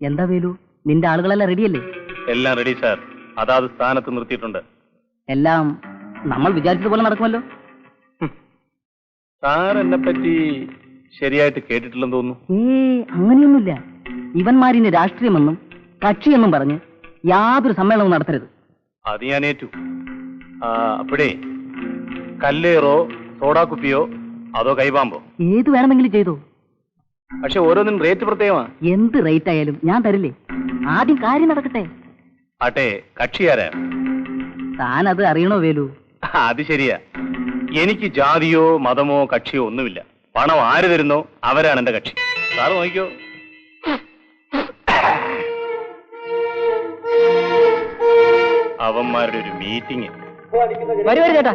എന്താ വേലു, നിന്റെ ആളുകളെല്ലാം റെഡിയല്ലേ? എല്ലാം റെഡി സാർ, അതാത് സ്ഥാനത്ത് നിർത്തിയിട്ടുണ്ട്. എല്ലാം നമ്മൾ വിചാരിച്ചതുപോലെ നടക്കുമല്ലോ. സാർ എന്നെ പറ്റി ശരിയായിട്ട് കേട്ടിട്ടില്ലെന്ന് തോന്നുന്നു. അങ്ങനെയൊന്നുമില്ല. ഇവന്മാരിന് രാഷ്ട്രീയമെന്നും കക്ഷിയെന്നും പറഞ്ഞ് യാതൊരു സമ്മേളനവും നടത്തരുത്. അത് ഞാൻ ഏറ്റു. അപ്പോഴേ കല്ലേറോ സോഡാ കുപ്പിയോ അതോ കൈപാമ്പോ ഏത് വേണമെങ്കിലും ചെയ്തോ. പക്ഷെ ഓരോന്നിനും റേറ്റ് പ്രത്യേകമാണ്. എന്ത് റേറ്റ് ആയാലും ഞാൻ തരില്ലേ. ആദ്യം കാര്യം നടക്കട്ടെ. ആട്ടെ, കക്ഷിയാരാ? താൻ അത് അറിയണോ വേലു? അത് ശരിയാ. എനിക്ക് ജാതിയോ മതമോ കക്ഷിയോ ഒന്നുമില്ല. പണം ആര് തരുന്നോ അവരാണ് എന്റെ കക്ഷി. സാറ് നോക്കിക്കോ. അവന്മാരുടെ ഒരു മീറ്റിംഗ്. ചേട്ടാ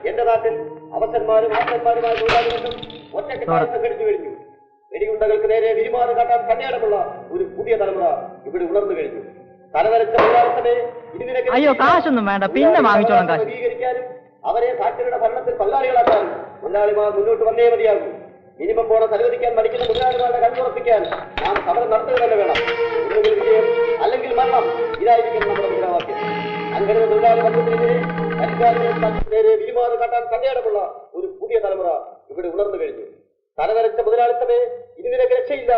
എന്റെ നാട്ടിൽ അവസന്മാരും ആസന്മാരുമായ തൊഴിലാളികളും ഒറ്റക്കെട്ടായി സംഘടിച്ചു കഴിഞ്ഞു. വെടിയുണ്ടകൾക്ക് നേരെ വിരിമാറ് കാട്ടാൻ കണ്ണേടമുള്ള ഒരു പുതിയ തലമുറ ഇവിടെ ഉണർന്നു കഴിഞ്ഞു. തലനരച്ച തൊഴിലാളികളെ അയ്യോ കാശൊന്നും വേണ്ട, പിന്നെ വാങ്ങിച്ചോളാം. നവീകരിക്കാനും അവരെ ഫാക്ടറിയുടെ ഭരണത്തിൽ പങ്കാളികളാക്കാനും തൊഴിലാളിമാർ മുന്നോട്ട് വന്നേ മതിയാകും. മിനിമം ബോണസ് അനുവദിക്കാൻ മടിക്കുന്ന മുതലാളിമാരുടെ കണ്ണുറപ്പിക്കാൻ നാം സമരം നടത്തുക തന്നെ വേണം. ഒന്നുകിൽ വിജയം അല്ലെങ്കിൽ മരണം, ഇതായിരിക്കും നമ്മുടെ മുദ്രാവാക്യം. സംഘടിത തൊഴിലാളി വർഗത്തിനെതിരെ നേരെ വിരിമാറ് കാട്ടാൻ കണ്ണേടമുള്ള ഒരു പുതിയ തലമുറ ഇവിടെ ഉണർന്നു കഴിഞ്ഞു. തലനരച്ച മുതലാളിത്തമേ ഇനി നിനക്ക് രക്ഷയില്ല.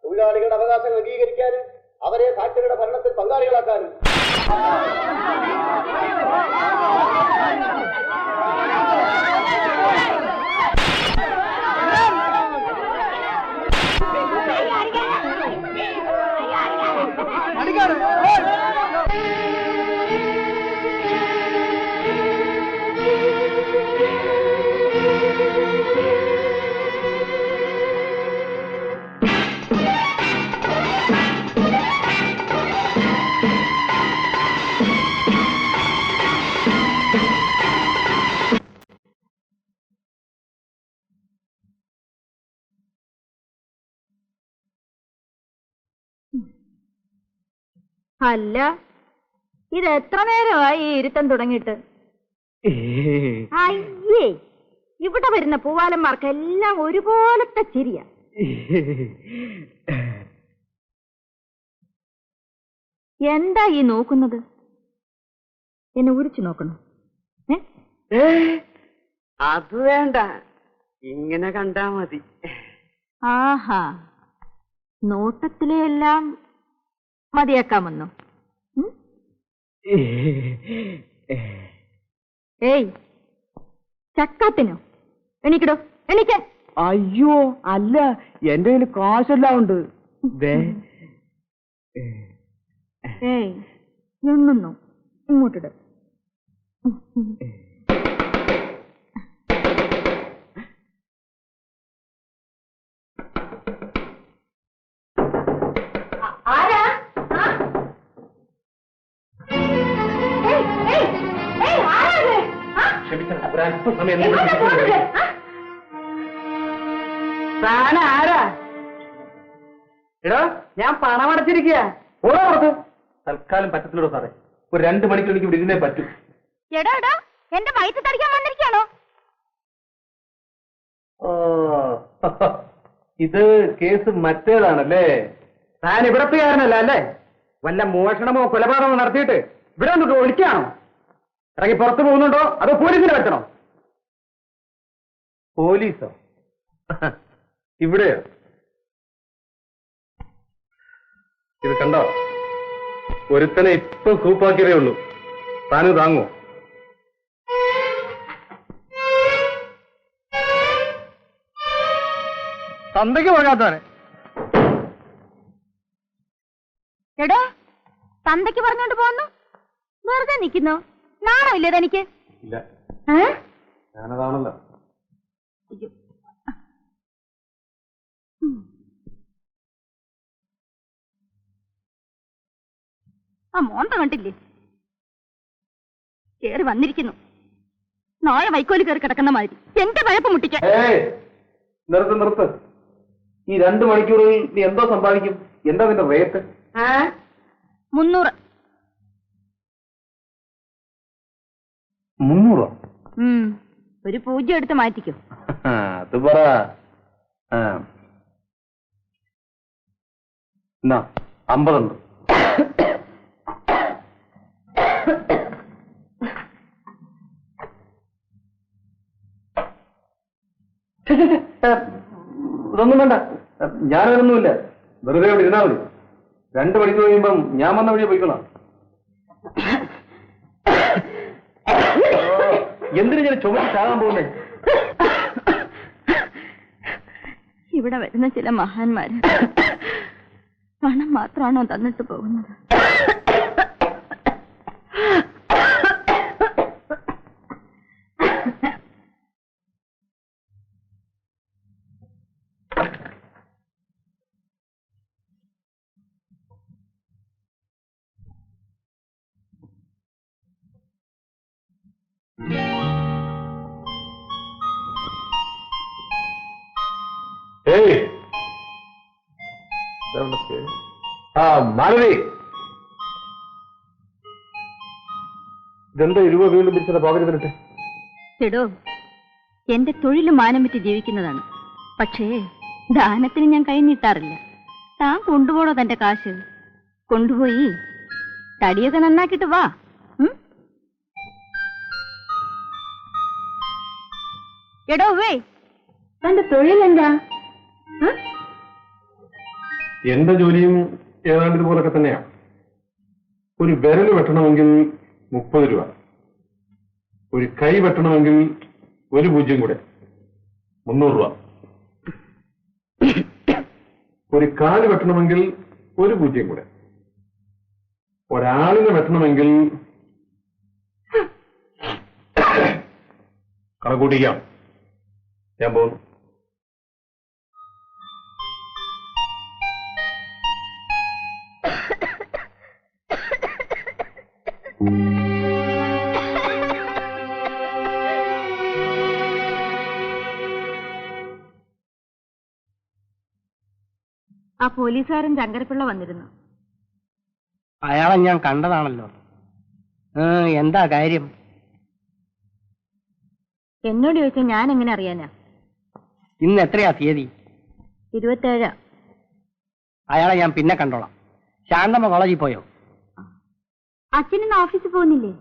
തൊഴിലാളികളുടെ അവകാശങ്ങൾ അംഗീകരിക്കാനും അവരെ ഫാക്ടറിയുടെ ഭരണത്തിൽ പങ്കാളികളാക്കാനും അല്ല, ഇത് എത്ര നേരമായി ഇരുത്തം തുടങ്ങിയിട്ട്? അയ്യേ, ഇവിടെ വരുന്ന പൂവാലന്മാർക്കെല്ലാം ഒരുപോലത്തെ ചിരിയ. എന്താ ഈ നോക്കുന്നത്? എന്നെ ഉരിച്ചു നോക്കണം. അത് വേണ്ട, ഇങ്ങനെ കണ്ടാ മതി. ആഹാ, നോട്ടത്തിലെല്ലാം മതിയാക്കാമെന്നോ? ഏയ് ചക്കാത്തിനോ? എണീക്കടോ, എണീക്ക. അയ്യോ അല്ല, എന്റെ കയ്യിൽ കാശെല്ലാം ഉണ്ട്. ഏയ് എണ്ണുന്നു, ഇങ്ങോട്ടിട്. ആരാ? എടോ, ഞാൻ പണം അടച്ചിരിക്കുക. തൽക്കാലം പറ്റത്തില്ലോ സാറേ. ഒരു 2 മണിക്കൂർ എനിക്ക് ഇവിടെ ഇരുന്നേ പറ്റൂ. എടോ എടോ, എന്റെ വയറ്റ് തടിക്കാൻ വന്നിരിക്കാണോ? ഇത് കേസ് മറ്റേതാണല്ലേ? താൻ ഇവിടത്തുകാരനല്ല അല്ലേ? വല്ല മോഷണമോ കൊലപാതകമോ നടത്തിയിട്ട് ഇവിടെ വന്നിട്ട് ഒളിക്കാണോ? ഇറങ്ങി പുറത്തു പോകുന്നുണ്ടോ അതോ പോലീസിനെ വെച്ചണോ? പോലീസോ? ഇവിടെയോ? ഇത് കണ്ടോ? ഒരുത്തനെ ഇപ്പം സൂപ്പാക്കിയതേ ഉള്ളൂ. താന് താങ്ങോ? തന്തയ്ക്ക് പോകാത്തവനെ. എടോ, തന്തയ്ക്ക് പറഞ്ഞോണ്ട് പോന്നു, വെറുതെ നിൽക്കുന്നു. നാണമില്ലേ തനിക്ക്? ഇല്ല, ഞാനതാണല്ലോ. ആ മോന്ത കണ്ടില്ലേ? കേറി വന്നിരിക്കുന്നു. നാളെ വൈക്കോല് കയറി കിടക്കുന്ന മാതിരി എന്റെ പഴപ്പ് മുട്ടിക്കാൻ. നിർത്ത്. ഈ 2 മണിക്കൂറിൽ നീ എന്തോ സമ്പാദിക്കും? എന്താ നിന്റെ റേറ്റ്? 300. 300? ഒരു 0 എടുത്ത് മാറ്റിക്കോ. അത് പറ. 50 ഉണ്ട്. ഇതൊന്നും വേണ്ട, ഞാനതൊന്നുമില്ല. വെറുതെ അവിടെ ഇരുന്നാ മതി. 2 മണിക്കൂർ കഴിയുമ്പം ഞാൻ വന്ന വഴിയെ പോയിക്കോളാം. എന്തിനു ഞാൻ ചുമച്ച് ചാകാൻ പോകുന്നേ? ഇവിടെ വരുന്ന ചില മഹാന്മാര് പണം മാത്രമാണോ തന്നിട്ട് പോകുന്നത്? മാലതി, ഇതെന്താ 20 വീണ്ടും പിരിച്ചത് പോകരുതിട്ട്? ചെടോ, എന്റെ തൊഴില് മാനം വിറ്റ് ജീവിക്കുന്നതാണ്. പക്ഷേ ദാനത്തിന് ഞാൻ കൈ നീട്ടാറില്ല. താൻ കൊണ്ടുപോണോ തന്റെ കാശ്? കൊണ്ടുപോയി തടിയൊക്കെ നന്നാക്കിട്ട് വാ. എടോ വേ, തന്റെ തൊഴിലെന്താ? എന്റെ ജോലിയും ഏതാണ്ട് ഇതുപോലൊക്കെ തന്നെയാണ്. ഒരു വിരല് വെട്ടണമെങ്കിൽ 30 രൂപ, ഒരു കൈ വെട്ടണമെങ്കിൽ 1 0 കൂടെ 300 രൂപ, ഒരു കാല് വെട്ടണമെങ്കിൽ 1 0 കൂടെ, ഒരാളിനെ വെട്ടണമെങ്കിൽ കണക്കൂട്ടിക്കാം. ഞാൻ പോകുന്നു. ആ പോലീസുകാരൻ ചങ്കരപ്പിള്ള വന്നിരുന്നു. അയാളെ ഞാൻ കണ്ടതാണല്ലോ. എന്താ കാര്യം? എന്നോട് ചോദിച്ചാൽ ഞാൻ എങ്ങനെ അറിയാനാ? ഇന്ന് എത്രയാ തീയതി? 27. അയാളെ ഞാൻ പിന്നെ കണ്ടോളാം. ശാന്തമ്മ കോളേജിൽ പോയോ? അച്ഛനിന്ന് ഓഫീസിൽ പോകുന്നില്ലേ?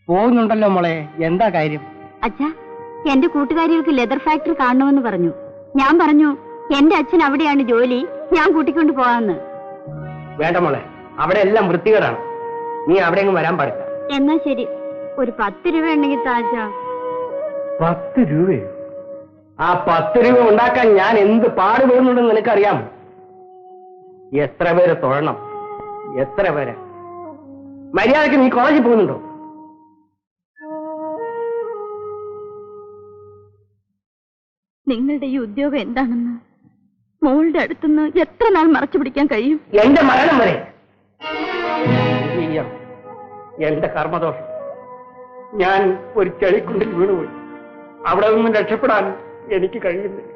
പോകുന്നുണ്ടല്ലോ മോളെ. എന്താ കാര്യം? അച്ഛാ, എന്റെ കൂട്ടുകാരികൾക്ക് ലെതർ ഫാക്ടറി കാണണമെന്ന് പറഞ്ഞു. ഞാൻ പറഞ്ഞു എന്റെ അച്ഛൻ അവിടെയാണ് ജോലി, ഞാൻ കൂട്ടിക്കൊണ്ട് പോവാന്ന്. വേണ്ട മോളെ, അവിടെ എല്ലാം വൃത്തികേടാണ്. നീ അവിടെ അങ്ങ് വരാൻ പാടില്ല. എന്നാ ശരി, ഒരു 10 രൂപ ഉണ്ടെങ്കിൽ താച്ചാ. 10 രൂപയോ? ആ 10 രൂപ ഉണ്ടാക്കാൻ ഞാൻ എന്ത് പാടുപെടുന്നുണ്ടെന്ന് നിനക്കറിയാം. എത്ര പേരെ തൊഴണം, എത്ര പേരെ. മര്യാദക്ക് നീ കോളേജിൽ പോകുന്നുണ്ടോ? നിങ്ങളുടെ ഈ ഉദ്യോഗം എന്താണെന്ന് മോളുടെ അടുത്തുനിന്ന് എത്ര നാൾ മറച്ചു പിടിക്കാൻ കഴിയും? എന്റെ മരണം വരെ. എന്റെ കർമ്മദോഷം. ഞാൻ ഒരു ചെളിക്കുണ്ടിൽ വീണുപോയി. അവിടെ നിന്നും രക്ഷപ്പെടാൻ എനിക്ക് കഴിയുന്നില്ല.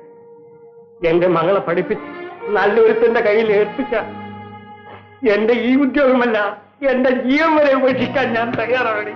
എന്റെ മകളെ പഠിപ്പിച്ച് നല്ലൊരുത്തന്റെ കയ്യിൽ ഏൽപ്പിച്ച എന്റെ ഈ ഉദ്യോഗമല്ല, എന്റെ ജീവൻ വരെ ഉപേക്ഷിക്കാൻ ഞാൻ തയ്യാറാണ്.